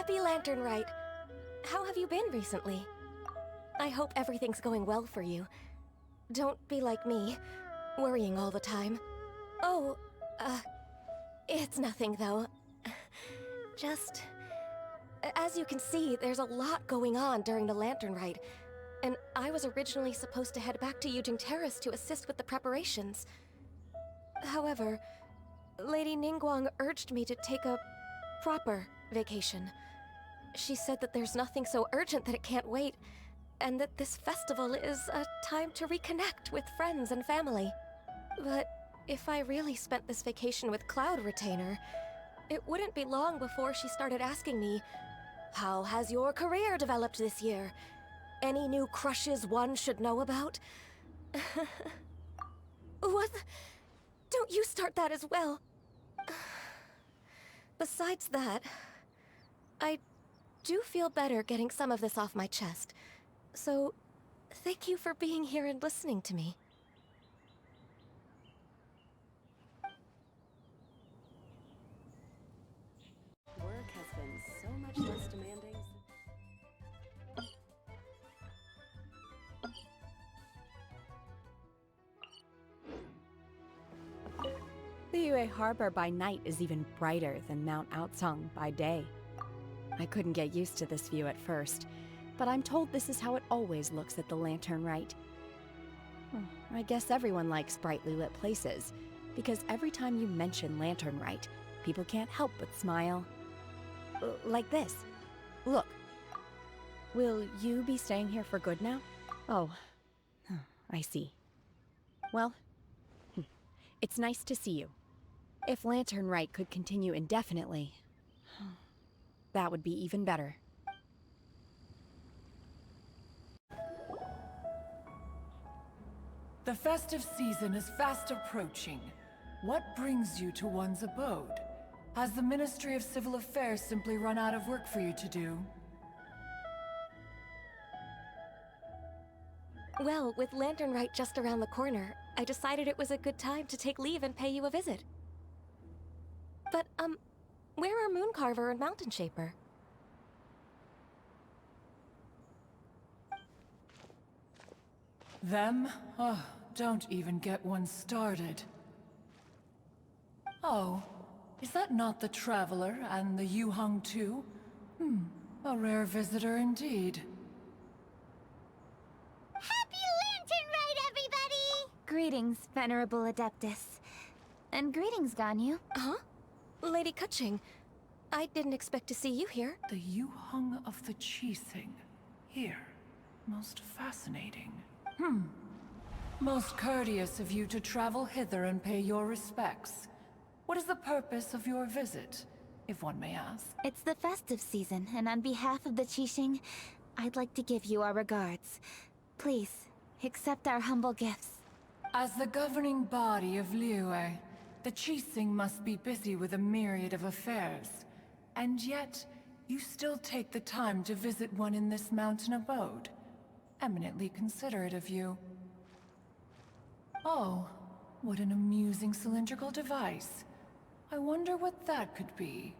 Happy Lantern Rite. How have you been recently? I hope everything's going well for you. Don't be like me, worrying all the time. Oh, it's nothing though. Just... As you can see, there's a lot going on during the Lantern Rite, and I was originally supposed to head back to Yujing Terrace to assist with the preparations. However, Lady Ningguang urged me to take a proper vacation. She said that there's nothing so urgent that it can't wait, and that this festival is a time to reconnect with friends and family. But if I really spent this vacation with Cloud Retainer, it wouldn't be long before she started asking me, "How has your career developed this year? Any new crushes one should know about?" What? Don't you start that as well. Besides that, I do feel better getting some of this off my chest. So, thank you for being here and listening to me. Work has been so much less demanding. Liyue Harbor by night is even brighter than Mount Aocang by day. I couldn't get used to this view at first, but I'm told this is how it always looks at the Lantern Rite. I guess everyone likes brightly lit places, because every time you mention Lantern Rite, people can't help but smile. Like this. Look. Will you be staying here for good now? Oh, I see. Well, it's nice to see you. If Lantern Rite could continue indefinitely, that would be even better. The festive season is fast approaching. What brings you to one's abode? Has the Ministry of Civil Affairs simply run out of work for you to do? Well, with Lantern Rite just around the corner, I decided it was a good time to take leave and pay you a visit. But, where are Mooncarver and Mountain Shaper? Them? Oh, don't even get one started. Oh, is that not the Traveler and the Yuheng too? A rare visitor indeed. Happy Lantern Rite, everybody! Greetings, Venerable Adeptus. And greetings, Ganyu. Huh? Lady Keqing, I didn't expect to see you here. The Yuheng of the Qixing. Here. Most fascinating. Most courteous of you to travel hither and pay your respects. What is the purpose of your visit, if one may ask? It's the festive season, and on behalf of the Qixing, I'd like to give you our regards. Please, accept our humble gifts. As the governing body of Liyue, the Qixing must be busy with a myriad of affairs. And yet, you still take the time to visit one in this mountain abode. Eminently considerate of you. Oh, what an amusing cylindrical device. I wonder what that could be.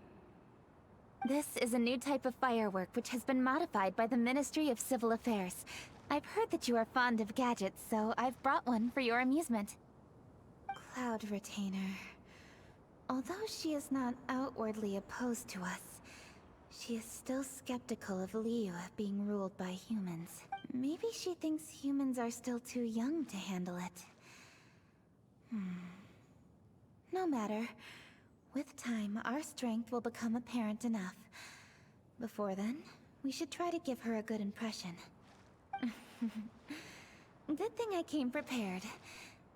This is a new type of firework which has been modified by the Ministry of Civil Affairs. I've heard that you are fond of gadgets, so I've brought one for your amusement. Cloud Retainer. Although she is not outwardly opposed to us, she is still skeptical of Liyue being ruled by humans. Maybe she thinks humans are still too young to handle it. No matter. With time, our strength will become apparent enough. Before then, we should try to give her a good impression. Good thing I came prepared.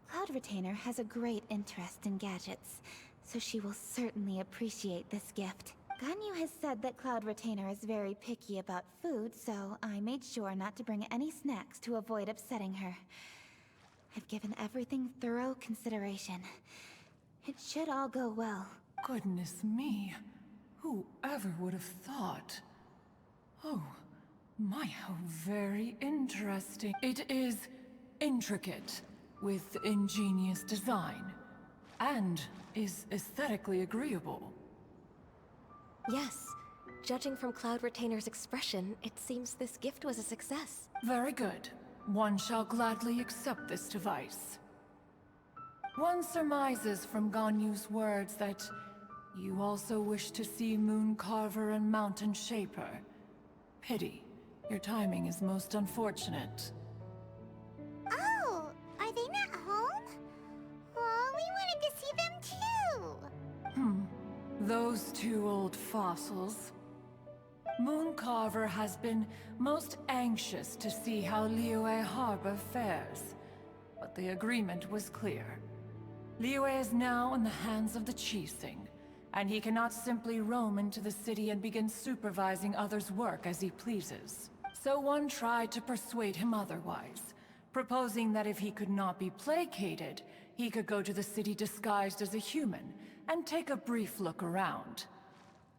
Cloud Retainer has a great interest in gadgets, so she will certainly appreciate this gift. Ganyu has said that Cloud Retainer is very picky about food, so I made sure not to bring any snacks to avoid upsetting her. I've given everything thorough consideration. It should all go well. Goodness me. Whoever would have thought? Oh, my, how very interesting. It is intricate, with ingenious design, and is aesthetically agreeable. Yes, Judging from Cloud Retainer's expression, it seems this gift was a success. Very good. One shall gladly accept this device. One surmises from Ganyu's words that you also wish to see Moon Carver and Mountain Shaper. Pity. Your timing is most unfortunate. Oh, are they not home? Oh, we wanted to see them too. Those two old fossils. Moon Carver has been most anxious to see how Liyue Harbor fares, but the agreement was clear. Liyue is now in the hands of the Qixing, and he cannot simply roam into the city and begin supervising others' work as he pleases. So one tried to persuade him otherwise, proposing that if he could not be placated, he could go to the city disguised as a human and take a brief look around.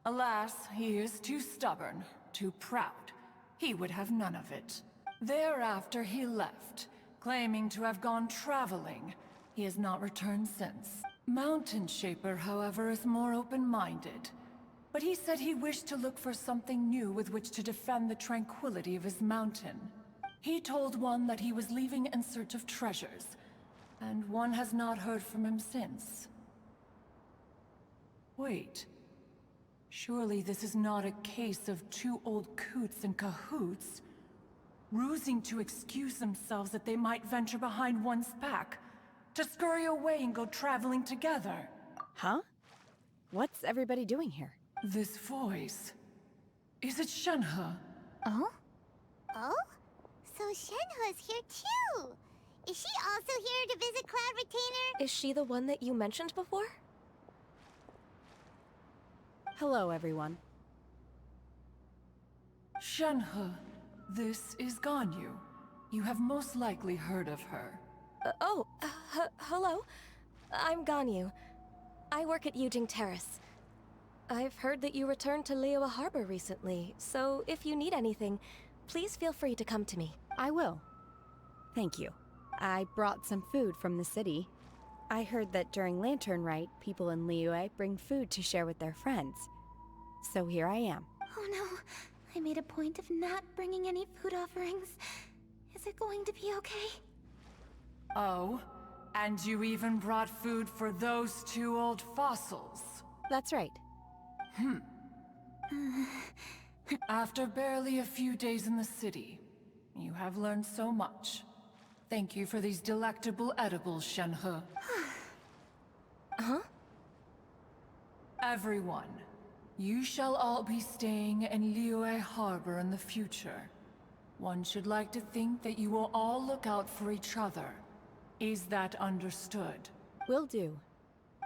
Alas, he is too stubborn, too proud. He would have none of it. Thereafter he left, claiming to have gone traveling. He has not returned since. Mountain Shaper, however, is more open-minded. But he said he wished to look for something new with which to defend the tranquility of his mountain. He told one that he was leaving in search of treasures, and one has not heard from him since. Wait. Surely this is not a case of two old coots in cahoots, rusing to excuse themselves that they might venture behind one's back, to scurry away and go traveling together. Huh? What's everybody doing here? This voice... Is it Shenhe? Oh? Oh? So Shenhe's here too. Is she also here to visit Cloud Retainer? Is she the one that you mentioned before? Hello, everyone. Shenhe, this is Ganyu. You have most likely heard of her. Hello. I'm Ganyu. I work at Yujing Terrace. I've heard that you returned to Liyue Harbor recently, so if you need anything, please feel free to come to me. I will. Thank you. I brought some food from the city. I heard that during Lantern Rite, people in Liyue bring food to share with their friends. So here I am. Oh no, I made a point of not bringing any food offerings. Is it going to be okay? Oh? And you even brought food for those two old fossils? That's right. After barely a few days in the city, you have learned so much. Thank you for these delectable edibles, Shenhe. Huh? Everyone, you shall all be staying in Liyue Harbor in the future. One should like to think that you will all look out for each other. Is that understood? Will do.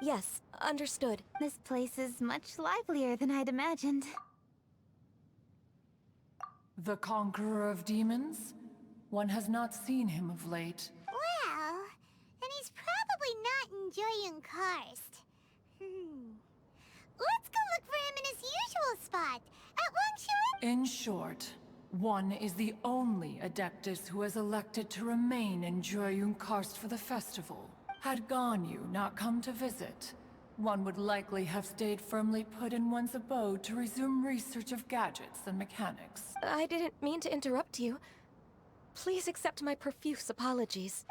Yes, understood. This place is much livelier than I'd imagined. The Conqueror of Demons? One has not seen him of late. Well, then he's probably not enjoying Karst. Let's go look for him in his usual spot, at Longshuan. In short, one is the only Adeptus who has elected to remain in Joyun Karst for the festival. Had Ganyu not come to visit, one would likely have stayed firmly put in one's abode to resume research of gadgets and mechanics. I didn't mean to interrupt you. Please accept my profuse apologies.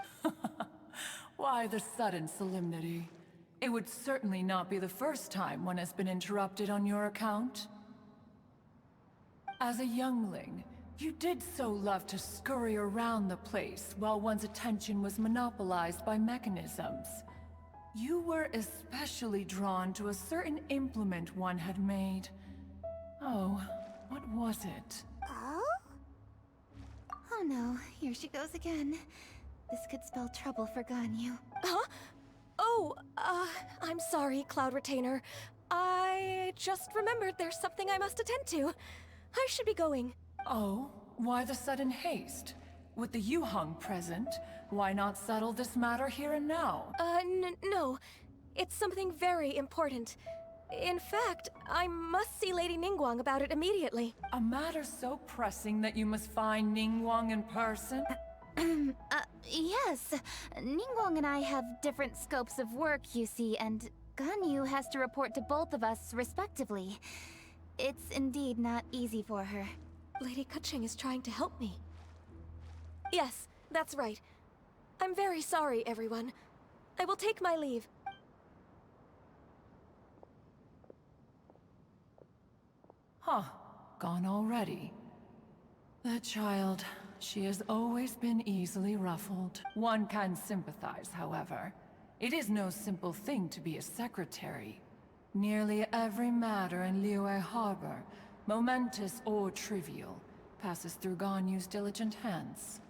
Why the sudden solemnity? It would certainly not be the first time one has been interrupted on your account. As a youngling, you did so love to scurry around the place while one's attention was monopolized by mechanisms. You were especially drawn to a certain implement one had made. Oh, what was it? Oh? Oh no, here she goes again. This could spell trouble for Ganyu. Huh? Oh, I'm sorry, Cloud Retainer. I just remembered there's something I must attend to. I should be going. Oh, why the sudden haste? With the Yuheng present, why not settle this matter here and now? No. It's something very important. In fact, I must see Lady Ningguang about it immediately. A matter so pressing that you must find Ningguang in person? Yes. Ningguang and I have different scopes of work, you see, and Ganyu has to report to both of us respectively. It's indeed not easy for her. Lady Keqing is trying to help me. Yes, that's right. I'm very sorry, everyone. I will take my leave. Huh. Gone already. That child, she has always been easily ruffled. One can sympathize, however. It is no simple thing to be a secretary. Nearly every matter in Liyue Harbor, momentous or trivial, passes through Ganyu's diligent hands.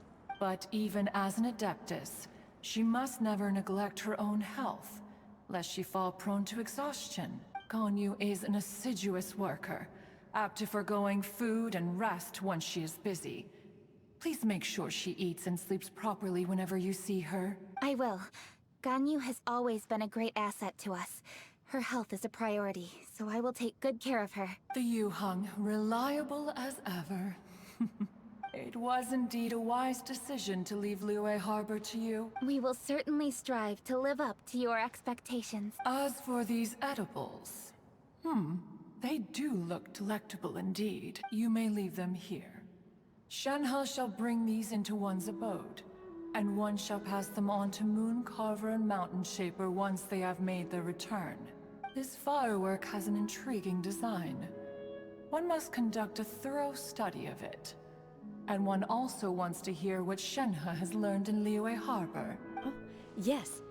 But even as an adeptus, she must never neglect her own health, lest she fall prone to exhaustion. Ganyu is an assiduous worker, apt to foregoing food and rest once she is busy. Please make sure she eats and sleeps properly whenever you see her. I will. Ganyu has always been a great asset to us. Her health is a priority, so I will take good care of her. The Yuheng, reliable as ever. It was indeed a wise decision to leave Liyue Harbor to you. We will certainly strive to live up to your expectations. As for these edibles... they do look delectable indeed. You may leave them here. Shenhe shall bring these into one's abode, and one shall pass them on to Mooncarver and Mountain Shaper once they have made their return. This firework has an intriguing design. One must conduct a thorough study of it. And one also wants to hear what Shenhe has learned in Liyue Harbor. Oh, yes.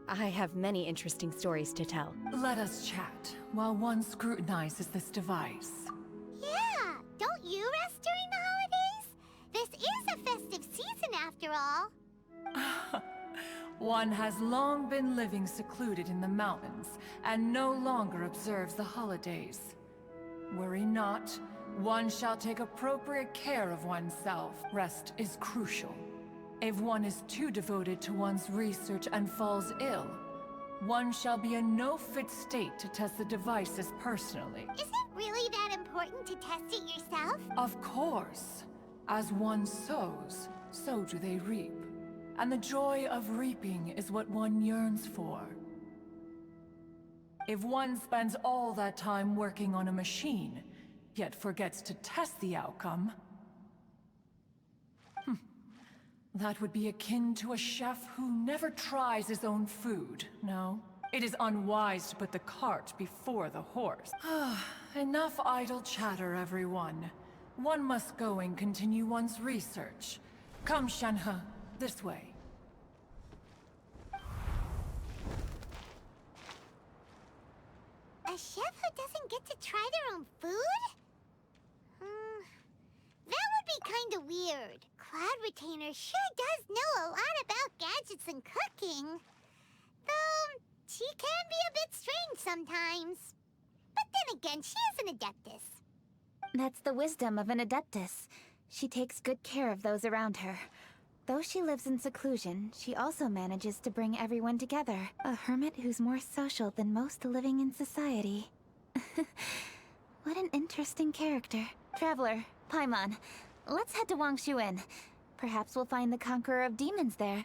I have many interesting stories to tell. Let us chat while one scrutinizes this device. Yeah, don't you rest during the holidays? This is a festive season after all. One has long been living secluded in the mountains and no longer observes the holidays. Worry not, one shall take appropriate care of oneself. Rest is crucial. If one is too devoted to one's research and falls ill, one shall be in no fit state to test the devices personally. Is it really that important to test it yourself? Of course. As one sows, so do they reap. And the joy of reaping is what one yearns for. If one spends all that time working on a machine, yet forgets to test the outcome, that would be akin to a chef who never tries his own food, no? It is unwise to put the cart before the horse. Enough idle chatter, everyone. One must go and continue one's research. Come, Shenhe, this way. A chef who doesn't get to try their own food? That would be kinda weird. Cloud Retainer sure does know a lot about gadgets and cooking. Though, she can be a bit strange sometimes. But then again, she is an adeptus. That's the wisdom of an adeptus. She takes good care of those around her. Though she lives in seclusion, she also manages to bring everyone together. A hermit who's more social than most living in society. What an interesting character. Traveler, Paimon, let's head to Wangshu Inn. Perhaps we'll find the Conqueror of Demons there.